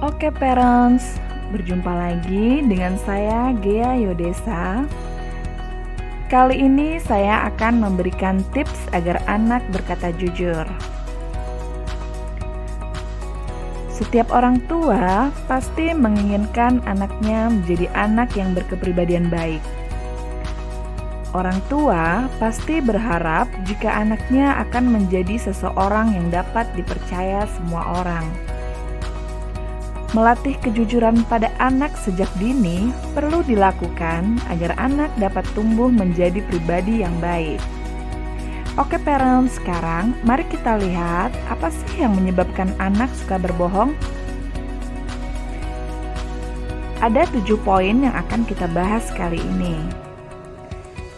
Oke parents, berjumpa lagi dengan saya Gea Yodesa. Kali ini saya akan memberikan tips agar anak berkata jujur. Setiap orang tua pasti menginginkan anaknya menjadi anak yang berkepribadian baik. Orang tua pasti berharap jika anaknya akan menjadi seseorang yang dapat dipercaya semua orang. Melatih kejujuran pada anak sejak dini perlu dilakukan agar anak dapat tumbuh menjadi pribadi yang baik. Oke parents, sekarang mari kita lihat apa sih yang menyebabkan anak suka berbohong. Ada 7 poin yang akan kita bahas kali ini.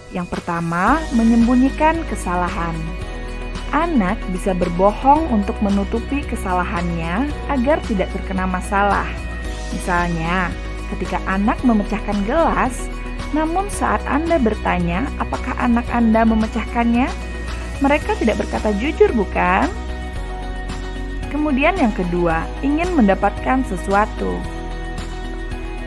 Yang pertama, menyembunyikan kesalahan. Anak bisa berbohong untuk menutupi kesalahannya agar tidak terkena masalah. Misalnya, ketika anak memecahkan gelas, namun saat Anda bertanya apakah anak Anda memecahkannya, mereka tidak berkata jujur, bukan? Kemudian yang kedua, ingin mendapatkan sesuatu.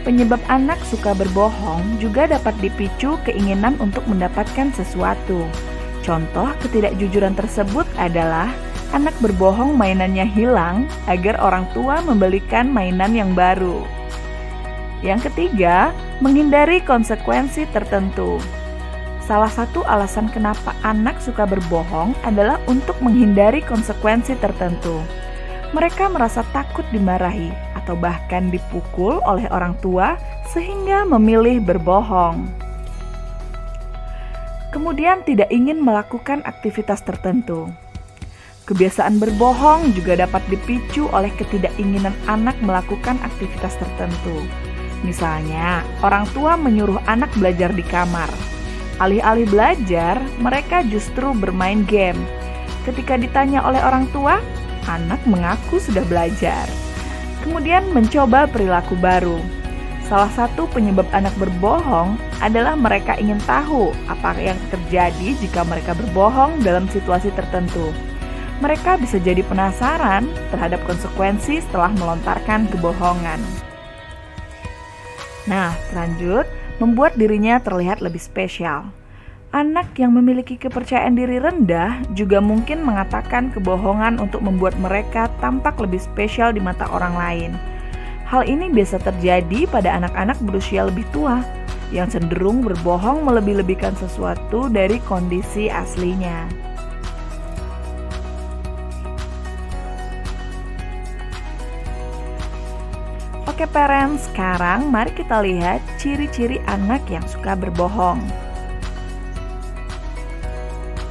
Penyebab anak suka berbohong juga dapat dipicu keinginan untuk mendapatkan sesuatu. Contoh ketidakjujuran tersebut adalah anak berbohong mainannya hilang agar orang tua membelikan mainan yang baru. Yang ketiga, menghindari konsekuensi tertentu. Salah satu alasan kenapa anak suka berbohong adalah untuk menghindari konsekuensi tertentu. Mereka merasa takut dimarahi atau bahkan dipukul oleh orang tua sehingga memilih berbohong. Kemudian tidak ingin melakukan aktivitas tertentu. Kebiasaan berbohong juga dapat dipicu oleh ketidakinginan anak melakukan aktivitas tertentu. Misalnya, orang tua menyuruh anak belajar di kamar. Alih-alih belajar, mereka justru bermain game. Ketika ditanya oleh orang tua, anak mengaku sudah belajar. Kemudian mencoba perilaku baru. Salah satu penyebab anak berbohong adalah mereka ingin tahu apa yang terjadi jika mereka berbohong dalam situasi tertentu. Mereka bisa jadi penasaran terhadap konsekuensi setelah melontarkan kebohongan. Nah, lanjut, membuat dirinya terlihat lebih spesial. Anak yang memiliki kepercayaan diri rendah juga mungkin mengatakan kebohongan untuk membuat mereka tampak lebih spesial di mata orang lain. Hal ini biasa terjadi pada anak-anak berusia lebih tua yang cenderung berbohong melebih-lebihkan sesuatu dari kondisi aslinya. Oke parents, sekarang mari kita lihat ciri-ciri anak yang suka berbohong.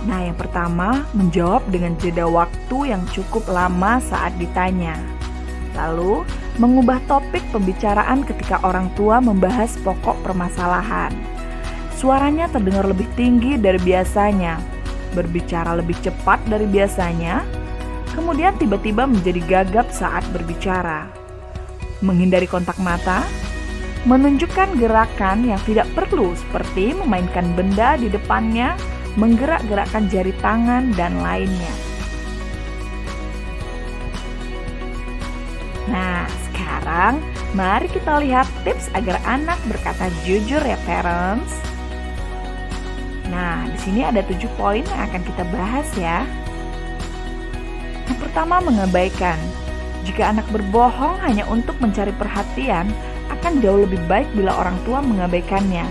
Nah, yang pertama, menjawab dengan jeda waktu yang cukup lama saat ditanya. Lalu, mengubah topik pembicaraan ketika orang tua membahas pokok permasalahan. Suaranya terdengar lebih tinggi dari biasanya, berbicara lebih cepat dari biasanya, kemudian tiba-tiba menjadi gagap saat berbicara. Menghindari kontak mata, menunjukkan gerakan yang tidak perlu seperti memainkan benda di depannya, menggerak-gerakkan jari tangan, dan lainnya. Nah, sekarang mari kita lihat tips agar anak berkata jujur ya parents. Nah, di sini ada 7 poin yang akan kita bahas ya. Yang pertama, mengabaikan. Jika anak berbohong hanya untuk mencari perhatian, akan jauh lebih baik bila orang tua mengabaikannya.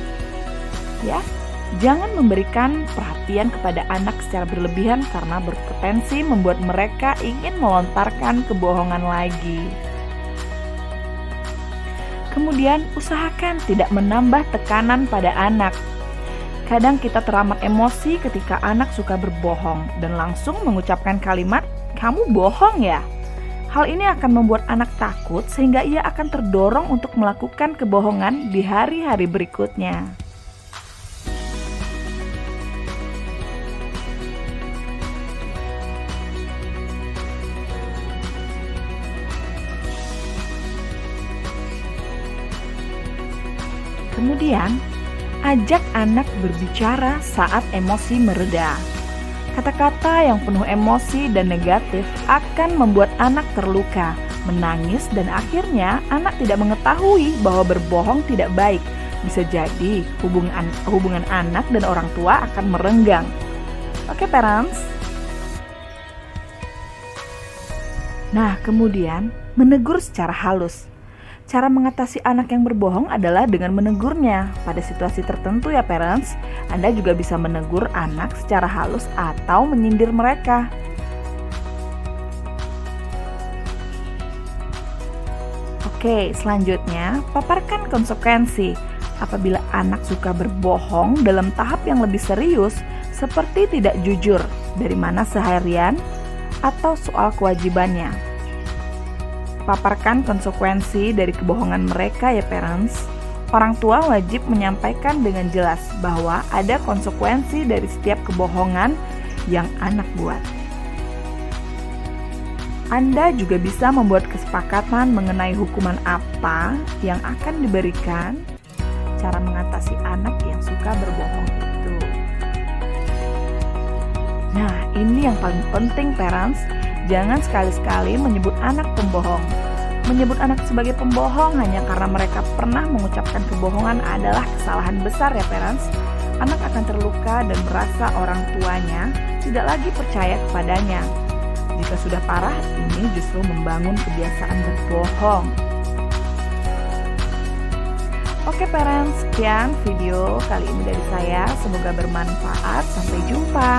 Ya, jangan memberikan perhatian kepada anak secara berlebihan karena berpotensi membuat mereka ingin melontarkan kebohongan lagi. Kemudian, usahakan tidak menambah tekanan pada anak. Kadang kita teramat emosi ketika anak suka berbohong dan langsung mengucapkan kalimat, "Kamu bohong ya?" Hal ini akan membuat anak takut sehingga ia akan terdorong untuk melakukan kebohongan di hari-hari berikutnya. Kemudian, ajak anak berbicara saat emosi mereda. Kata-kata yang penuh emosi dan negatif akan membuat anak terluka, menangis, dan akhirnya anak tidak mengetahui bahwa berbohong tidak baik. Bisa jadi hubungan anak dan orang tua akan merenggang. Oke, parents? Nah, kemudian menegur secara halus. Cara mengatasi anak yang berbohong adalah dengan menegurnya. Pada situasi tertentu ya, parents, Anda juga bisa menegur anak secara halus atau menyindir mereka. Oke, selanjutnya, paparkan konsekuensi. Apabila anak suka berbohong dalam tahap yang lebih serius, seperti tidak jujur, dari mana seharian, atau soal kewajibannya. Paparkan konsekuensi dari kebohongan mereka ya, parents. Orang tua wajib menyampaikan dengan jelas bahwa ada konsekuensi dari setiap kebohongan yang anak buat. Anda juga bisa membuat kesepakatan mengenai hukuman apa yang akan diberikan, cara mengatasi anak yang suka berbohong itu. Nah, ini yang paling penting, parents. Jangan sekali-sekali menyebut anak pembohong. Menyebut anak sebagai pembohong hanya karena mereka pernah mengucapkan kebohongan adalah kesalahan besar ya, parents. Anak akan terluka dan merasa orang tuanya tidak lagi percaya kepadanya. Jika sudah parah, ini justru membangun kebiasaan berbohong. Oke, parents, sekian video kali ini dari saya. Semoga bermanfaat. Sampai jumpa.